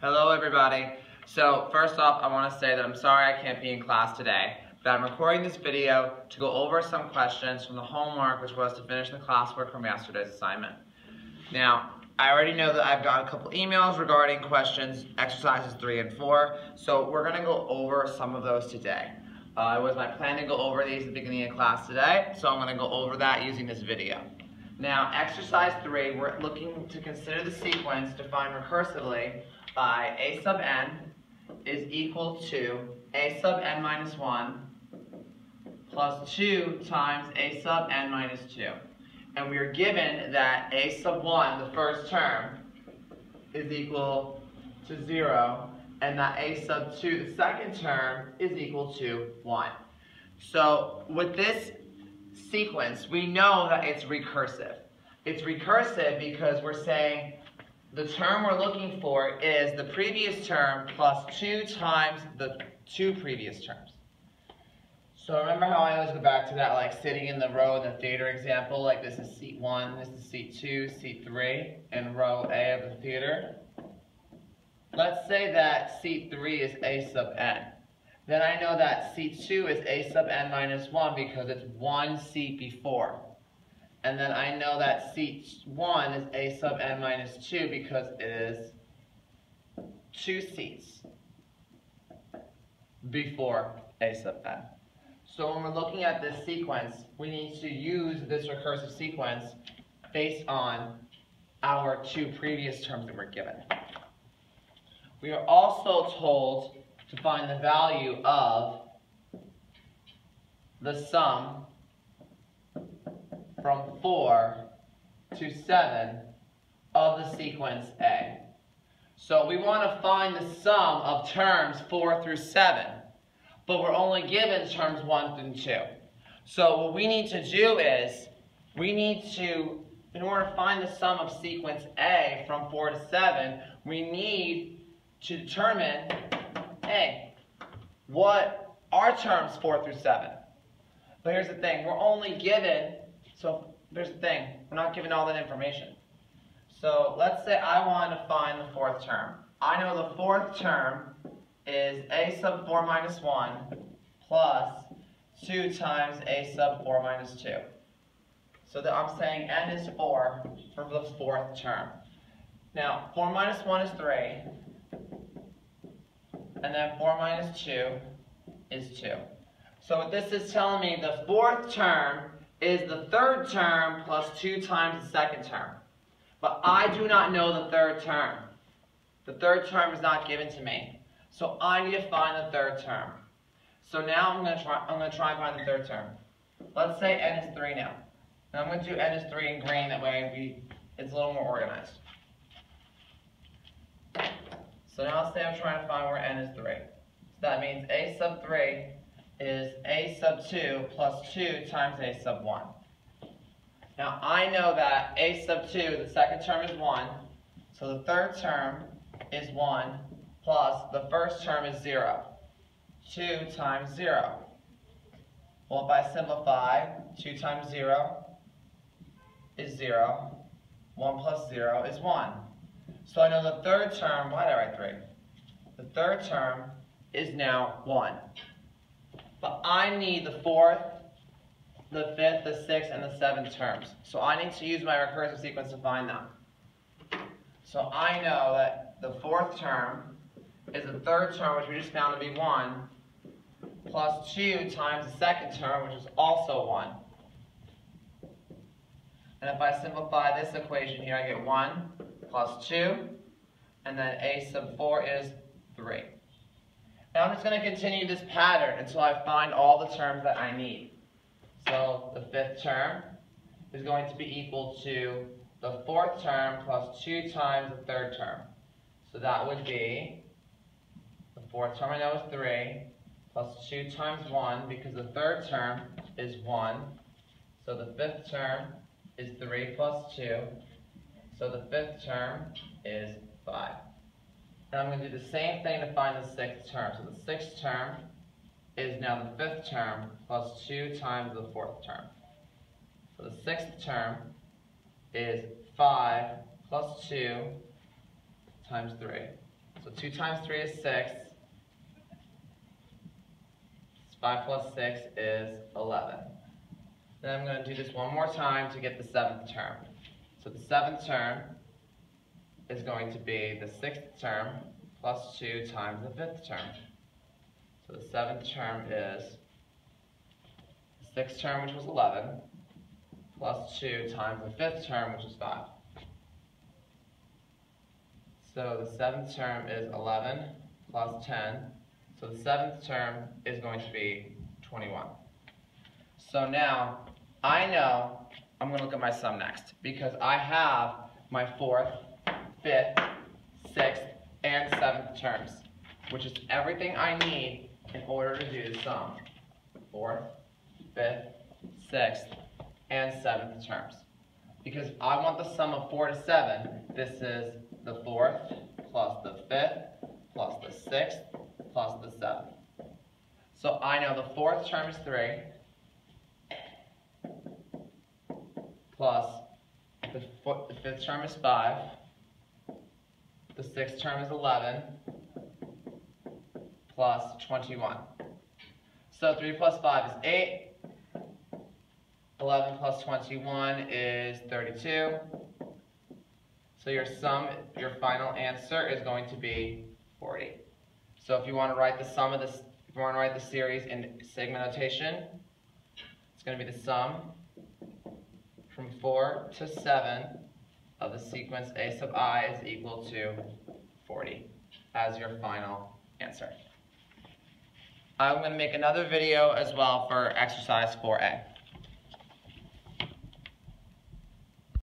Hello everybody. So first off, I want to say that I'm sorry I can't be in class today, but I'm recording this video to go over some questions from the homework, which was to finish the classwork from yesterday's assignment. Now, I already know that I've got a couple emails regarding questions, exercises 3 and 4, so we're going to go over some of those today. It was my plan to go over these at the beginning of class today, so I'm going to go over that using this video. Now, exercise 3, we're looking to consider the sequence defined recursively by a sub n is equal to a sub n minus 1 plus 2 times a sub n minus 2. And we are given that a sub 1, the first term, is equal to 0, and that a sub 2, the second term, is equal to 1. So with this sequence, we know that it's recursive. It's recursive because we're saying the term we're looking for is the previous term plus 2 times the two previous terms. So remember how I always go back to that, like sitting in the row in the theater example, like this is seat 1, this is seat 2, seat 3, in row A of the theater. Let's say that seat 3 is a sub n. Then I know that seat 2 is a sub n minus 1 because it's one seat before. And then I know that seat 1 is a sub n minus 2 because it is 2 seats before a sub n. So when we're looking at this sequence, we need to use this recursive sequence based on our two previous terms that we're given. We are also told to find the value of the sum from 4 to 7 of the sequence A. So we want to find the sum of terms 4 through 7, but we're only given terms 1 through 2. So what we need to do is, we need to, in order to find the sum of sequence A from 4 to 7, we need to determine, hey, what are terms 4 through 7? But here's the thing, we're only given, so there's the thing, we're not given all that information. So let's say I want to find the fourth term. I know the fourth term is a sub 4 minus 1 plus 2 times a sub 4 minus 2. So that I'm saying n is 4 for the fourth term. Now, 4 minus 1 is 3, and then 4 minus 2 is 2. So what this is telling me, the fourth term is the third term plus 2 times the second term. But I do not know the third term. The third term is not given to me. So I need to find the third term. So now I'm going to try and find the third term. Let's say n is 3 now. Now I'm going to do n is 3 in green, that way it's a little more organized. So now let's say I'm trying to find where n is 3. So that means a sub 3 is a sub 2 plus 2 times a sub 1. Now I know that a sub 2, the second term is 1, so the third term is 1 plus the first term is 0. 2 times 0. Well, if I simplify, 2 times 0 is 0. 1 plus 0 is 1. So I know the third term, why did I write 3? The third term is now 1. But I need the fourth, the fifth, the sixth, and the seventh terms. So I need to use my recursive sequence to find them. So I know that the fourth term is the third term, which we just found to be 1, plus 2 times the second term, which is also 1. And if I simplify this equation here, I get 1 plus 2, and then a sub 4 is 3. Now I'm just going to continue this pattern until I find all the terms that I need. So the fifth term is going to be equal to the fourth term plus 2 times the third term. So that would be, the fourth term I know is 3, plus 2 times 1, because the third term is 1. So the fifth term is 3 plus 2. So the fifth term is 5. And I'm going to do the same thing to find the sixth term. So the sixth term is now the fifth term plus 2 times the fourth term. So the sixth term is 5 plus 2 times 3. So 2 times 3 is 6. 5 plus 6 is 11. Then I'm going to do this one more time to get the 7th term. So the 7th term is going to be the 6th term plus 2 times the 5th term. So the 7th term is the 6th term, which was 11, plus 2 times the 5th term, which is 5. So the 7th term is 11 plus 10. So the 7th term is going to be 21. So now, I know I'm going to look at my sum next, because I have my 4th, 5th, 6th, and 7th terms, which is everything I need in order to do the sum. 4th, 5th, 6th, and 7th terms. Because I want the sum of 4 to 7, this is the 4th plus the 5th plus the 6th plus the 7th. So I know the 4th term is 3 plus the 5th term is 5, the 6th term is 11 plus 21. So 3 plus 5 is 8. 11 plus 21 is 32. So your final answer is going to be 40. So if you want to write the sum of this, if you want to write the series in sigma notation, it's going to be the sum from 4 to 7 of the sequence a sub I is equal to 40 as your final answer. I'm going to make another video as well for exercise 4A.